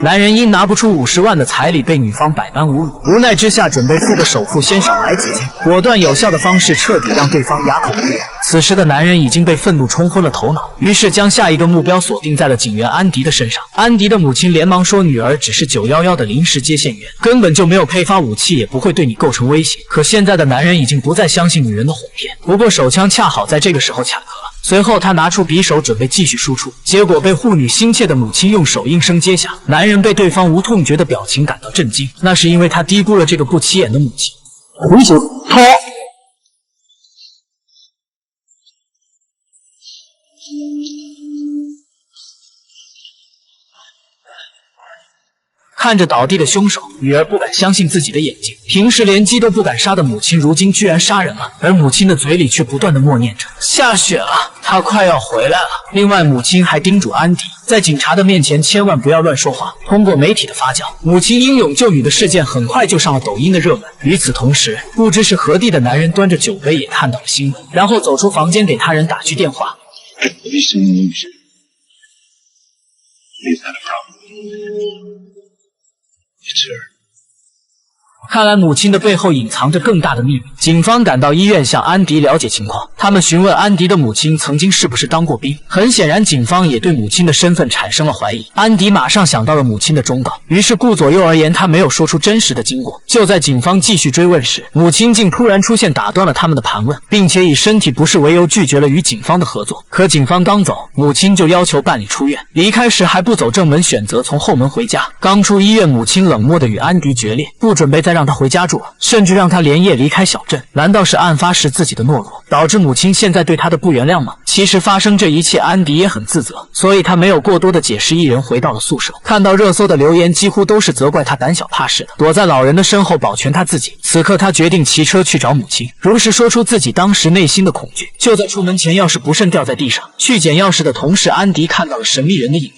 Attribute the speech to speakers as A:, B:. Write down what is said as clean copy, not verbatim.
A: 男人因拿不出50万的彩礼，被女方百般侮辱，无奈之下准备付个首付，先少来几千，果断有效的方式彻底让对方哑口无言。此时的男人已经被愤怒冲昏了头脑，于是将下一个目标锁定在了警员安迪的身上。安迪的母亲连忙说，女儿只是911的临时接线员，根本就没有配发武器，也不会对你构成威胁。可现在的男人已经不再相信女人的哄骗，不过手枪恰好在这个时候卡壳了。随后他拿出匕首准备继续输出，结果被护女心切的母亲用手应声接下。男人被对方无痛觉的表情感到震惊，那是因为他低估了这个不起眼的母亲。
B: 回手掏。
A: 看着倒地的凶手，女儿不敢相信自己的眼睛。平时连鸡都不敢杀的母亲，如今居然杀人了，而母亲的嘴里却不断的默念着：下雪了，他快要回来了。另外，母亲还叮嘱安迪，在警察的面前千万不要乱说话。通过媒体的发酵，母亲英勇救女的事件很快就上了抖音的热门。与此同时，不知是何地的男人端着酒杯也看到了新闻，然后走出房间给他人打去电话。看来母亲的背后隐藏着更大的秘密。警方赶到医院向安迪了解情况，他们询问安迪的母亲曾经是不是当过兵。很显然，警方也对母亲的身份产生了怀疑。安迪马上想到了母亲的忠告，于是顾左右而言他没有说出真实的经过。就在警方继续追问时，母亲竟突然出现，打断了他们的盘问，并且以身体不适为由拒绝了与警方的合作。可警方刚走，母亲就要求办理出院，离开时还不走正门，选择从后门回家。刚出医院，母亲冷漠地与安迪决裂，不准备再让他回家住了，甚至让他连夜离开小镇。难道是案发时自己的懦弱，导致母亲现在对他的不原谅吗？其实发生这一切，安迪也很自责，所以他没有过多的解释，一人回到了宿舍。看到热搜的留言，几乎都是责怪他胆小怕事的，躲在老人的身后保全他自己。此刻他决定骑车去找母亲，如实说出自己当时内心的恐惧。就在出门前，钥匙不慎掉在地上，去捡钥匙的同时，安迪看到了神秘人的影子。